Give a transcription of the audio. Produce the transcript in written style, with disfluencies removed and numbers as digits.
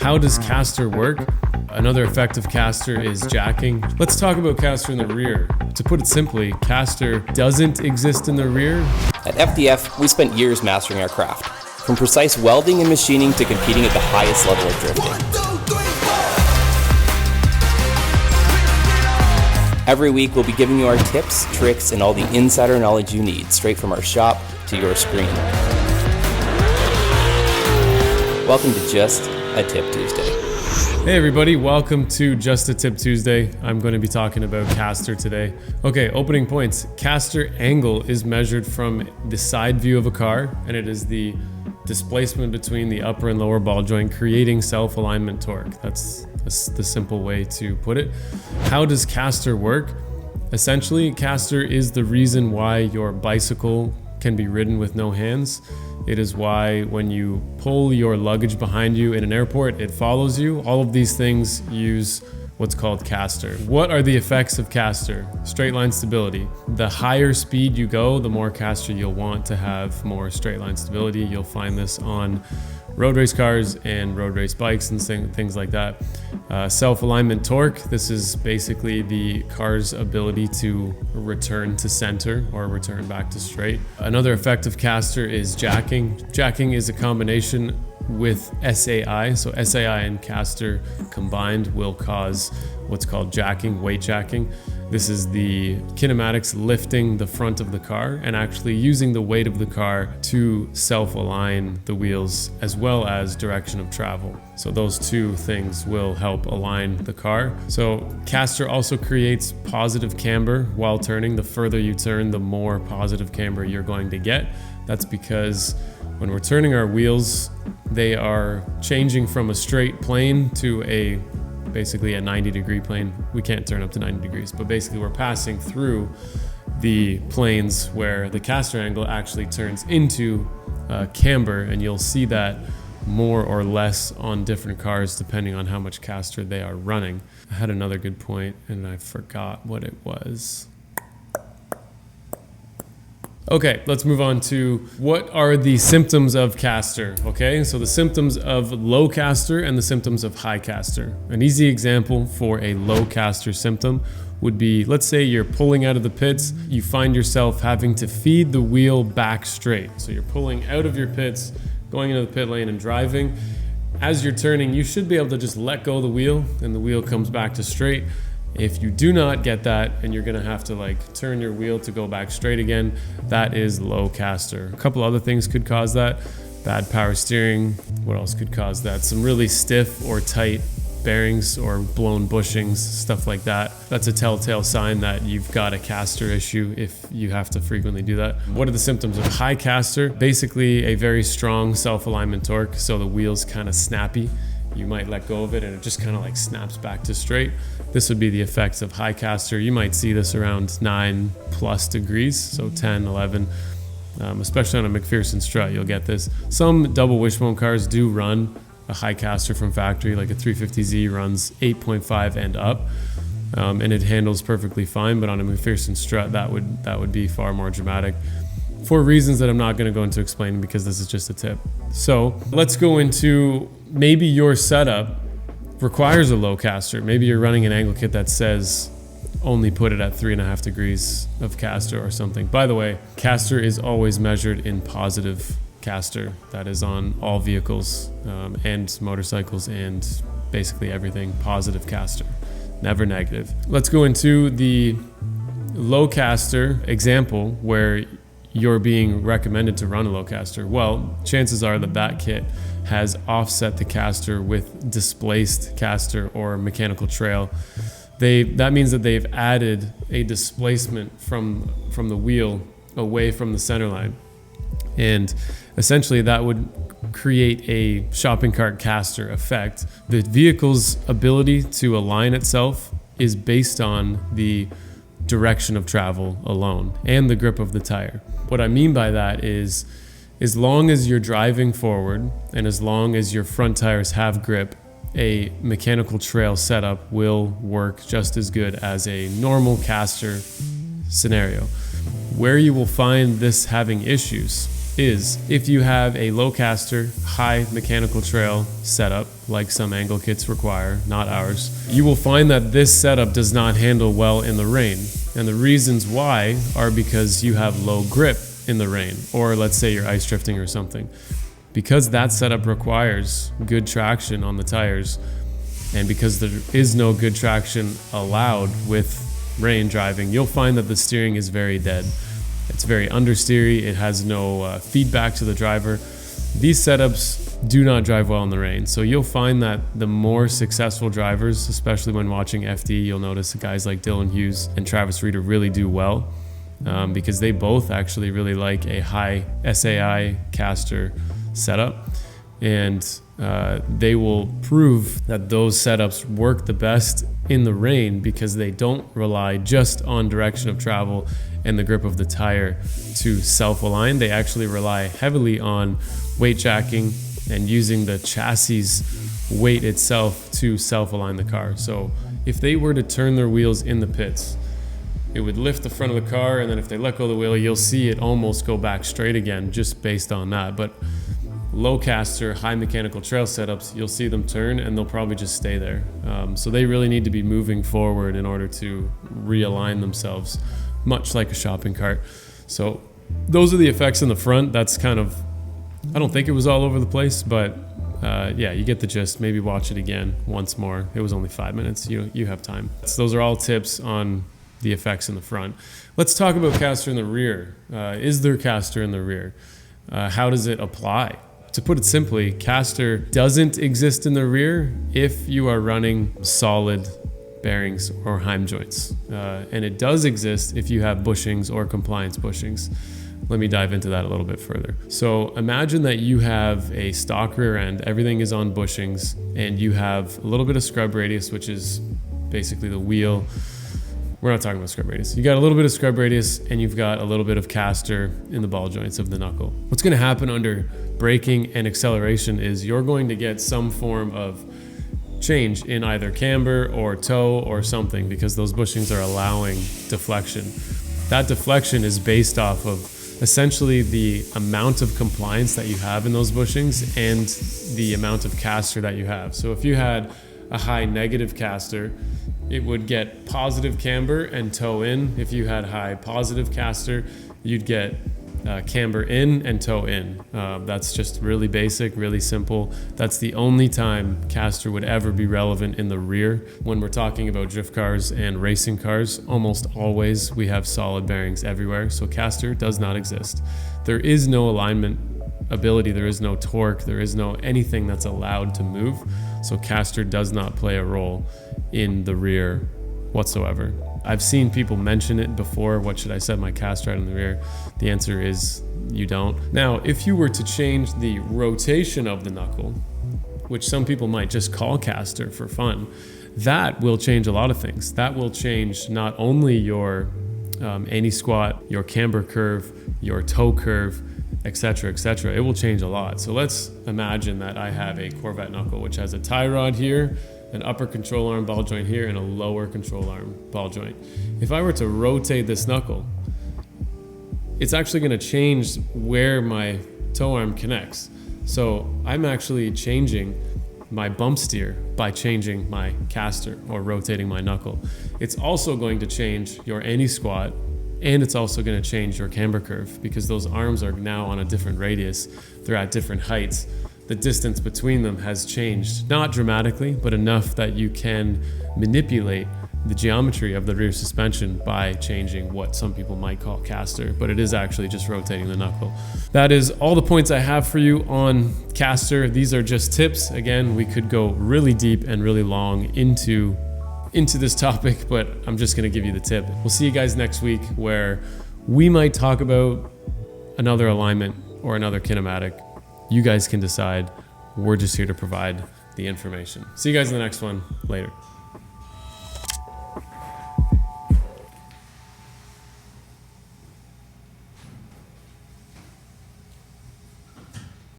How does caster work? Another effective caster is jacking. Let's talk about caster in the rear. To put it simply, caster doesn't exist in the rear. At FDF, we spent years mastering our craft, from precise welding and machining to competing at the highest level of drifting. Every week, we'll be giving you our tips, tricks, and all the insider knowledge you need, straight from our shop to your screen. Welcome to Just a Tip Tuesday. Hey everybody, welcome to Just a Tip Tuesday. I'm going to be talking about caster today. Okay, opening points. Caster angle is measured from the side view of a car, and it is the displacement between the upper and lower ball joint, creating self-alignment torque. That's the simple way to put it. How does caster work? Essentially, caster is the reason why your bicycle can be ridden with no hands. It is why when you pull your luggage behind you in an airport, it follows you. All of these things use what's called caster. What are the effects of caster? Straight line stability. The higher speed you go, the more caster you'll want to have more straight line stability. You'll find this on road race cars and road race bikes and things like that. Self-alignment torque. This is basically the car's ability to return to center or return back to straight. Another effective caster is jacking. Jacking is a combination with SAI. So SAI and caster combined will cause what's called jacking, weight jacking. This is the kinematics lifting the front of the car and actually using the weight of the car to self-align the wheels as well as direction of travel. So those two things will help align the car. So caster also creates positive camber while turning. The further you turn, the more positive camber you're going to get. That's because when we're turning our wheels, they are changing from a straight plane to basically a 90-degree plane. We can't turn up to 90 degrees, but basically we're passing through the planes where the caster angle actually turns into camber, and you'll see that more or less on different cars depending on how much caster they are running. I had another good point and I forgot what it was. Okay, let's move on to what are the symptoms of caster, okay? So the symptoms of low caster and the symptoms of high caster. An easy example for a low caster symptom would be, let's say you're pulling out of the pits, you find yourself having to feed the wheel back straight. So you're pulling out of your pits, going into the pit lane and driving. As you're turning, you should be able to just let go of the wheel and the wheel comes back to straight. If you do not get that and you're gonna have to turn your wheel to go back straight again, that is low caster. A couple other things could cause that. Bad power steering. What else could cause that? Some really stiff or tight bearings or blown bushings, stuff like that. That's a telltale sign that you've got a caster issue if you have to frequently do that. What are the symptoms of high caster? Basically a very strong self-alignment torque, so the wheel's kind of snappy. You might let go of it and it just kind of snaps back to straight. This would be the effects of high caster. You might see this around 9+ degrees, so 10, 11, especially on a McPherson strut, you'll get this. Some double wishbone cars do run a high caster from factory, like a 350Z runs 8.5 and up, and it handles perfectly fine, but on a McPherson strut, that would be far more dramatic, for reasons that I'm not going to go into explaining because this is just a tip. So let's go into maybe your setup requires a low caster. Maybe you're running an angle kit that says only put it at 3.5 degrees of caster or something. By the way, caster is always measured in positive caster. That is on all vehicles and motorcycles and basically everything, positive caster, never negative. Let's go into the low caster example where you're being recommended to run a low caster. Well, chances are that kit has offset the caster with displaced caster or mechanical trail. That means that they've added a displacement from the wheel away from the center line. And essentially that would create a shopping cart caster effect. The vehicle's ability to align itself is based on the direction of travel alone and the grip of the tire. What I mean by that is, as long as you're driving forward and as long as your front tires have grip, a mechanical trail setup will work just as good as a normal caster scenario. Where you will find this having issues is if you have a low caster, high mechanical trail setup, like some angle kits require, not ours, you will find that this setup does not handle well in the rain. And the reasons why are because you have low grip in the rain, or let's say you're ice drifting or something. Because that setup requires good traction on the tires, and because there is no good traction allowed with rain driving, you'll find that the steering is very dead. It's very understeery. It has no feedback to the driver. These setups do not drive well in the rain. So you'll find that the more successful drivers, especially when watching FD, you'll notice guys like Dylan Hughes and Travis Reeder really do well because they both actually really like a high SAI caster setup. And they will prove that those setups work the best in the rain because they don't rely just on direction of travel and the grip of the tire to self-align. They actually rely heavily on weight jacking and using the chassis weight itself to self-align the car. So if they were to turn their wheels in the pits, it would lift the front of the car, and then if they let go of the wheel, you'll see it almost go back straight again just based on that. But low caster, high mechanical trail setups, you'll see them turn and they'll probably just stay there. So they really need to be moving forward in order to realign themselves, much like a shopping cart. So those are the effects in the front. That's kind of, I don't think it was all over the place, but yeah, you get the gist. Maybe watch it again once more. It was only 5 minutes. You have time. So those are all tips on the effects in the front. Let's talk about caster in the rear. Is there caster in the rear? How does it apply? To put it simply, caster doesn't exist in the rear if you are running solid bearings or Heim joints. And it does exist if you have bushings or compliance bushings. Let me dive into that a little bit further. So imagine that you have a stock rear end, everything is on bushings, and you have a little bit of scrub radius, which is basically the wheel. We're not talking about scrub radius. You got a little bit of scrub radius and you've got a little bit of caster in the ball joints of the knuckle. What's going to happen under braking and acceleration is you're going to get some form of change in either camber or toe or something because those bushings are allowing deflection. That deflection is based off of essentially the amount of compliance that you have in those bushings and the amount of caster that you have. So if you had a high negative caster, it would get positive camber and toe in. If you had high positive caster, you'd get camber in and toe in. That's just really basic, really simple. That's the only time caster would ever be relevant in the rear. When we're talking about drift cars and racing cars, almost always we have solid bearings everywhere, so caster does not exist. There is no alignment ability, there is no torque, there is no anything that's allowed to move, so caster does not play a role in the rear whatsoever. I've seen people mention it before. What should I set my caster out in the rear? The answer is you don't. Now, if you were to change the rotation of the knuckle, which some people might just call caster for fun, that will change a lot of things. That will change not only your anti-squat, your camber curve, your toe curve, etc., etc. It will change a lot. So let's imagine that I have a Corvette knuckle, which has a tie rod here, an upper control arm ball joint here, and a lower control arm ball joint. If I were to rotate this knuckle, it's actually going to change where my toe arm connects. So I'm actually changing my bump steer by changing my caster or rotating my knuckle. It's also going to change your anti-squat, and it's also going to change your camber curve because those arms are now on a different radius. They're at different heights. The distance between them has changed, not dramatically, but enough that you can manipulate the geometry of the rear suspension by changing what some people might call caster, but it is actually just rotating the knuckle. That is all the points I have for you on caster. These are just tips. Again, we could go really deep and really long into this topic, but I'm just gonna give you the tip. We'll see you guys next week where we might talk about another alignment or another kinematic. You guys can decide. We're just here to provide the information. See you guys in the next one. Later.